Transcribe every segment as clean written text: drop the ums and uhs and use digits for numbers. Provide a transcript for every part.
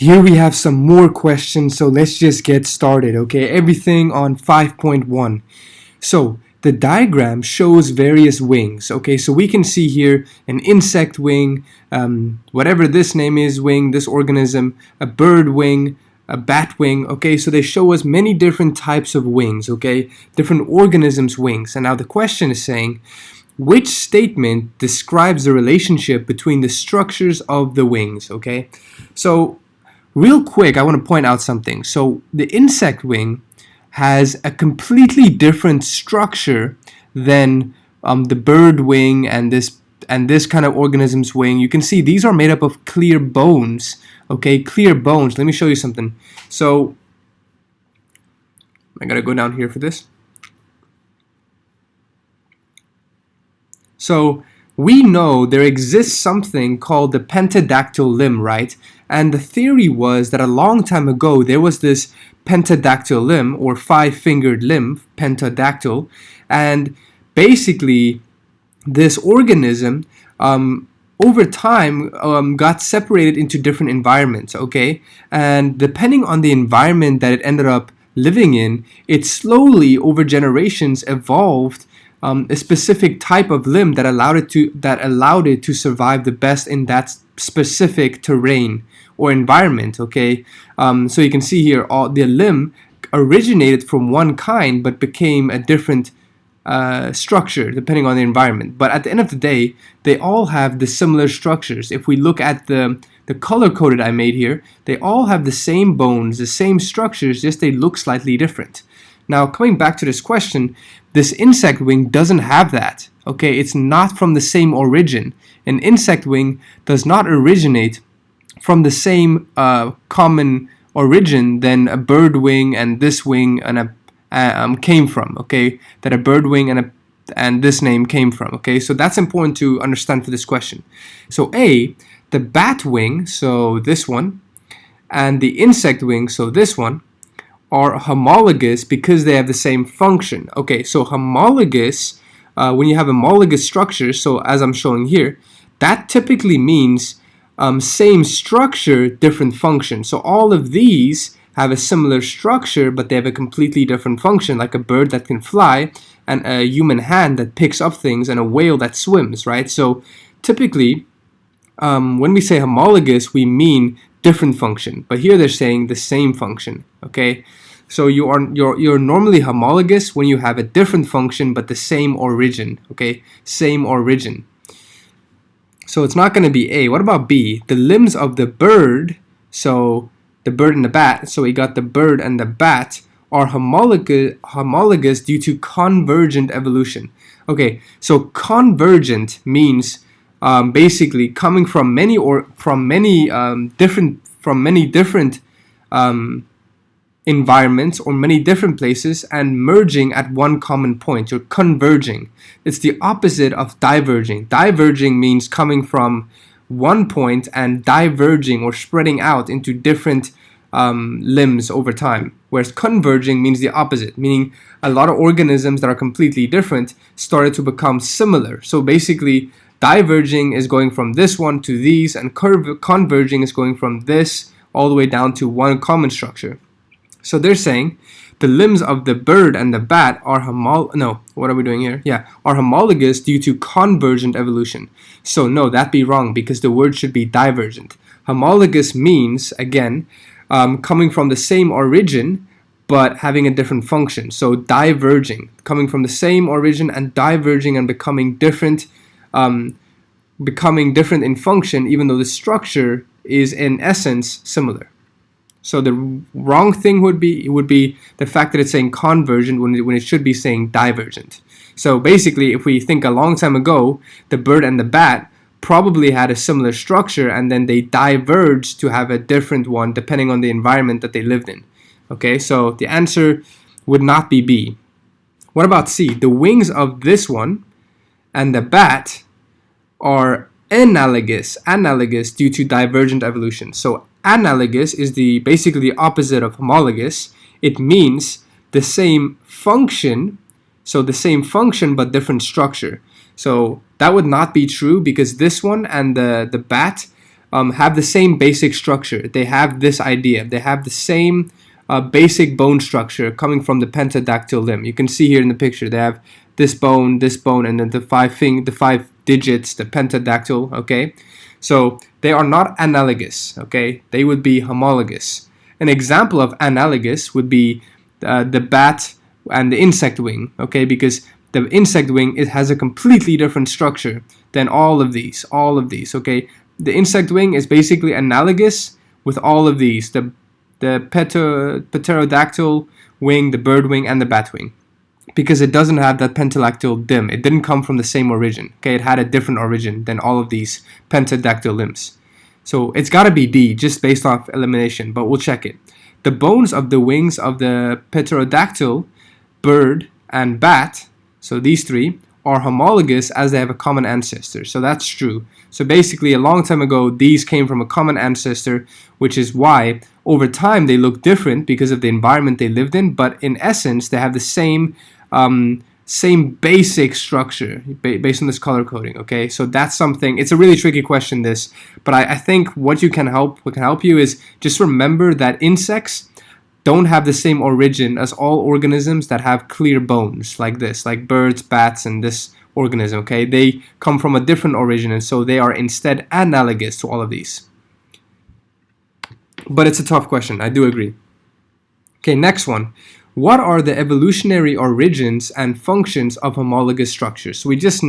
Here we have some more questions, so let's just get started, okay? Everything on 5.1. So the diagram shows various wings, okay? So we can see here an insect wing, whatever this name is, wing, this organism, a bird wing, a bat wing, okay? So they show us many different types of wings, okay? Different organisms' wings. And now the question is saying, which statement describes the relationship between the structures of the wings, okay? So real quick, I want to point out something. So the insect wing has a completely different structure than the bird wing and this kind of organism's wing. You can see these are made up of clear bones. Okay, clear bones. Let me show you something. So I gotta go down here for this. So we know there exists something called the pentadactyl limb, right? And the theory was that a long time ago there was this pentadactyl limb, or five-fingered limb, pentadactyl, and basically this organism over time got separated into different environments, okay? And depending on the environment that it ended up living in, it slowly over generations evolved a specific type of limb that allowed it to survive the best in that specific terrain or environment, okay? So you can see here the limb originated from one kind but became a different structure depending on the environment. But at the end of the day, they all have the similar structures. If we look at the color coded I made here, they all have the same bones, the same structures, just they look slightly different. Now, coming back to this question, this insect wing doesn't have that. Okay, it's not from the same origin. An insect wing does not originate from the same common origin than a bird wing and this wing and came from. Okay, that a bird wing and this name came from. Okay, so that's important to understand for this question. So A, the bat wing, so this one, and the insect wing, so this one, are homologous because they have the same function. Okay, so homologous, when you have homologous structures, so as I'm showing here, that typically means same structure, different function. So all of these have a similar structure, but they have a completely different function, like a bird that can fly, and a human hand that picks up things, and a whale that swims, right? So typically, when we say homologous, we mean different function, but here they're saying the same function. Okay, so you're normally homologous when you have a different function but the same origin. Okay, same origin. So it's not going to be A. What about B? The limbs of the bird, so the bird and the bat, so we got the bird and the bat, are homologous due to convergent evolution. Okay, so convergent means basically coming from many different environments or many different places and merging at one common point. You're converging. It's the opposite of diverging. Diverging means coming from one point and diverging or spreading out into different limbs over time, whereas converging means the opposite, meaning a lot of organisms that are completely different started to become similar. So basically, diverging is going from this one to these, and converging is going from this all the way down to one common structure. So they're saying the limbs of the bird and the bat are homologous due to convergent evolution. So no, that'd be wrong because the word should be divergent. Homologous means, again, coming from the same origin but having a different function. So diverging, coming from the same origin and diverging and becoming different in function, even though the structure is in essence similar. So the wrong thing would be the fact that it's saying convergent when it should be saying divergent. So basically, if we think a long time ago, the bird and the bat probably had a similar structure and then they diverged to have a different one depending on the environment that they lived in. Okay, so the answer would not be B. What about C? The wings of this one and the bat are analogous due to divergent evolution. So analogous is basically the opposite of homologous. It means the same function, so the same function but different structure. So that would not be true because this one and the bat have the same basic structure. They have this idea. They have the same basic bone structure coming from the pentadactyl limb. You can see here in the picture they have this bone, and then the five digits, the pentadactyl. Okay, so they are not analogous. Okay, they would be homologous. An example of analogous would be the bat and the insect wing. Okay, because the insect wing, it has a completely different structure than all of these. Okay, the insect wing is basically analogous with all of these: the pterodactyl wing, the bird wing, and the bat wing, because it doesn't have that pentadactyl limb. It didn't come from the same origin. Okay, it had a different origin than all of these pentadactyl limbs. So it's got to be D, just based off elimination, but we'll check it. The bones of the wings of the pterodactyl, bird, and bat, so these three, are homologous as they have a common ancestor. So that's true. So basically, a long time ago, these came from a common ancestor, which is why over time they look different because of the environment they lived in, but in essence, they have the same basic structure based on this color coding. Okay, so that's something. It's a really tricky question, this, but I think what can help you is just remember that insects don't have the same origin as all organisms that have clear bones, like this, like birds, bats, and this organism. Okay, they come from a different origin, and so they are instead analogous to all of these. But it's a tough question, I do agree. Okay, next one. What are the evolutionary origins and functions of homologous structures? So we just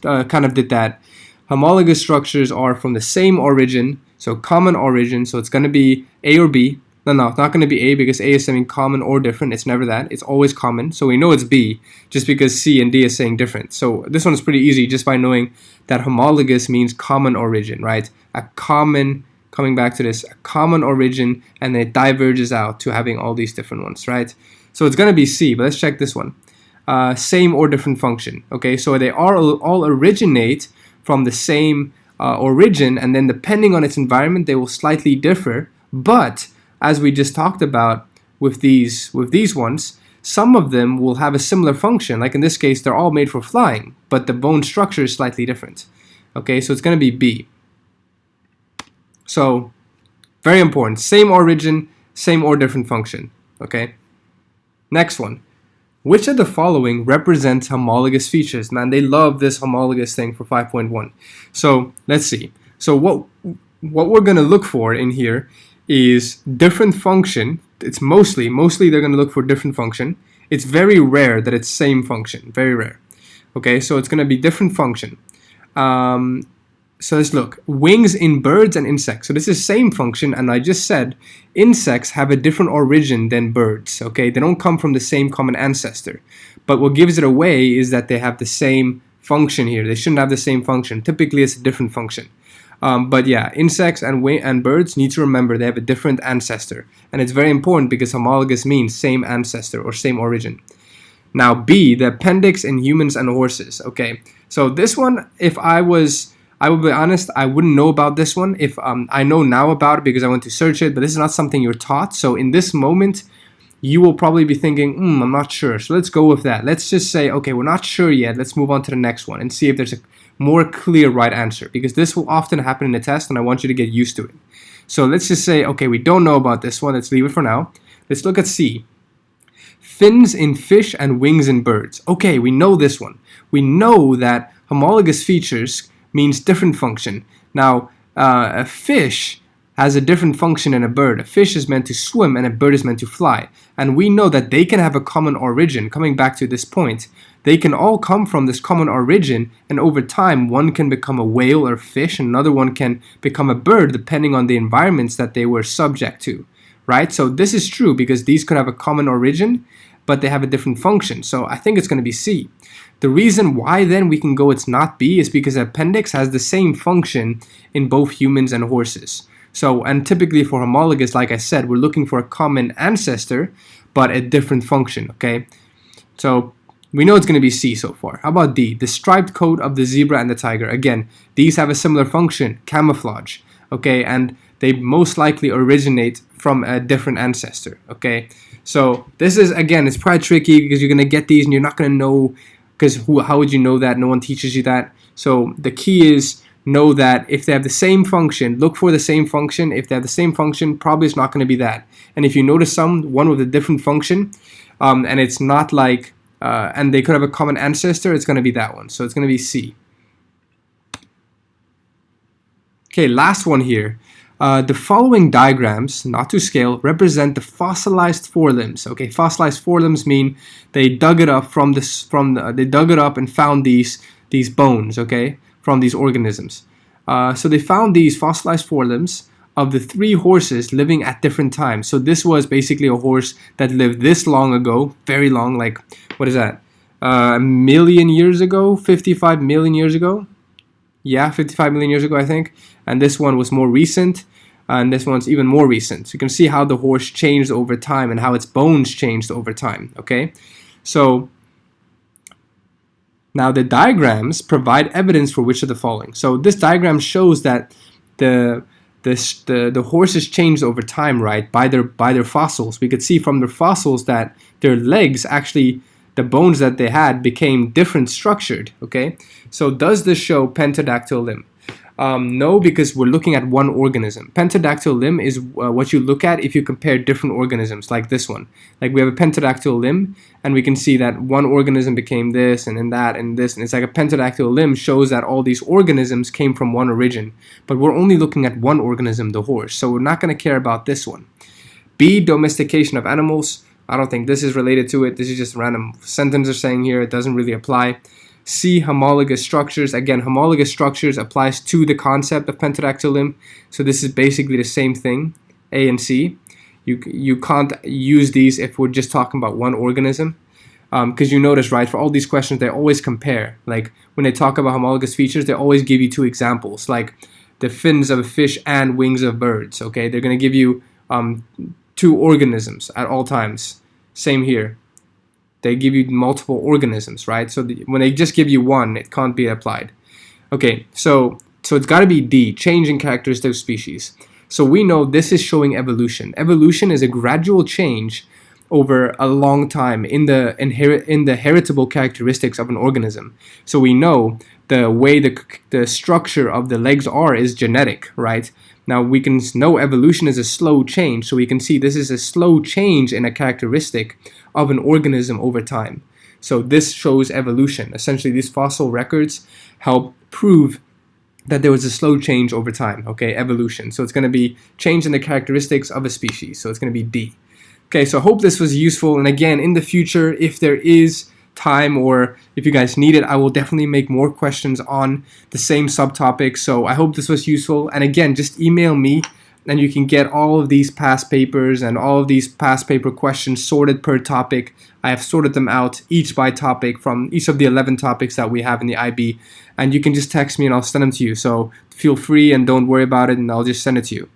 kind of did that. Homologous structures are from the same origin, so common origin. So it's going to be A or B. No, it's not going to be A, because A is saying common or different. It's never that. It's always common. So we know it's B just because C and D is saying different. So this one is pretty easy just by knowing that homologous means common origin, right? Coming back to this, a common origin, and then it diverges out to having all these different ones, right? So it's going to be C, but let's check this one. Same or different function. Okay, so they all originate from the same origin, and then depending on its environment, they will slightly differ. But as we just talked about with these ones, some of them will have a similar function. Like in this case, they're all made for flying, but the bone structure is slightly different. Okay, so it's going to be B. So very important. Same origin, same or different function. Okay. Next one. Which of the following represents homologous features? Man, they love this homologous thing for 5.1. So let's see. So what we're going to look for in here is different function. It's mostly they're going to look for different function. It's very rare that it's same function. Very rare. Okay, so it's going to be different function. So let's look. Wings in birds and insects. So this is same function, and I just said insects have a different origin than birds. Okay, they don't come from the same common ancestor. But what gives it away is that they have the same function here. They shouldn't have the same function. Typically, it's a different function. But yeah, insects and birds need to remember they have a different ancestor, and it's very important because homologous means same ancestor or same origin. Now B, the appendix in humans and horses. Okay, so this one, I will be honest, I wouldn't know about this one. If I know now about it because I went to search it, but this is not something you're taught. So in this moment, you will probably be thinking, I'm not sure. So let's go with that. Let's just say, okay, we're not sure yet. Let's move on to the next one and see if there's a more clear right answer, because this will often happen in the test and I want you to get used to it. So let's just say, okay, we don't know about this one. Let's leave it for now. Let's look at C. Fins in fish and wings in birds. Okay, we know this one. We know that homologous features means different function. Now, a fish has a different function than a bird. A fish is meant to swim and a bird is meant to fly. And we know that they can have a common origin. Coming back to this point, they can all come from this common origin, and over time, one can become a whale or fish, and another one can become a bird, depending on the environments that they were subject to, right? So this is true because these could have a common origin, but they have a different function. So I think it's going to be C. The reason why then we can go it's not B is because the appendix has the same function in both humans and horses. So, and typically for homologous, like I said, we're looking for a common ancestor, but a different function, okay? So we know it's going to be C so far. How about D? The striped coat of the zebra and the tiger. Again, these have a similar function, camouflage, okay? And they most likely originate from a different ancestor, okay? So this is, again, it's probably tricky because you're going to get these and you're not going to know, because how would you know that? No one teaches you that. So the key is know that if they have the same function, look for the same function. If they have the same function, probably it's not going to be that. And if you notice one with a different function, and it's not like, and they could have a common ancestor, it's going to be that one. So it's going to be C. Okay, last one here. The following diagrams, not to scale, represent the fossilized forelimbs. Okay, fossilized forelimbs mean they dug it up they dug it up and found these bones. Okay, from these organisms. So they found these fossilized forelimbs of the 3 horses living at different times. So this was basically a horse that lived this long ago, very long, like, what is that? A million years ago, 55 million years ago. Yeah, 55 million years ago, I think. And this one was more recent, and this one's even more recent. So you can see how the horse changed over time and how its bones changed over time, okay? So now the diagrams provide evidence for which of the following. So this diagram shows that the horses changed over time, right, by their fossils. We could see from their fossils that their legs actually, the bones that they had became different structured, okay? So does this show pentadactyl limb? No, because we're looking at one organism. Pentadactyl limb is what you look at if you compare different organisms, like this one. Like we have a pentadactyl limb, and we can see that one organism became this, and then that, and this, and it's like a pentadactyl limb shows that all these organisms came from one origin. But we're only looking at one organism, the horse, so we're not going to care about this one. B, domestication of animals. I don't think this is related to it. This is just a random sentence they're saying here. It doesn't really apply. C, homologous structures. Again, homologous structures applies to the concept of pentadactyl limb. So this is basically the same thing, A and C. You can't use these if we're just talking about one organism. Because you notice, right, for all these questions, they always compare. Like when they talk about homologous features, they always give you 2 examples, like the fins of a fish and wings of birds. Okay, they're going to give you 2 organisms at all times. Same here. They give you multiple organisms, right? So when they just give you one, it can't be applied. Okay, so it's got to be D, change in characteristic of species. So we know this is showing evolution. Evolution is a gradual change over a long time in the heritable characteristics of an organism. So we know the way the structure of the legs is genetic, right? Now we can know evolution is a slow change, so we can see this is a slow change in a characteristic of an organism over time. So this shows evolution. Essentially, these fossil records help prove that there was a slow change over time, okay, evolution. So it's going to be change in the characteristics of a species. So it's going to be D. Okay, so I hope this was useful. And again, in the future, if there is time or if you guys need it, I will definitely make more questions on the same subtopic. So I hope this was useful. And again, just email me and you can get all of these past papers and all of these past paper questions sorted per topic. I have sorted them out each by topic from each of the 11 topics that we have in the IB. And you can just text me and I'll send them to you. So feel free and don't worry about it, and I'll just send it to you.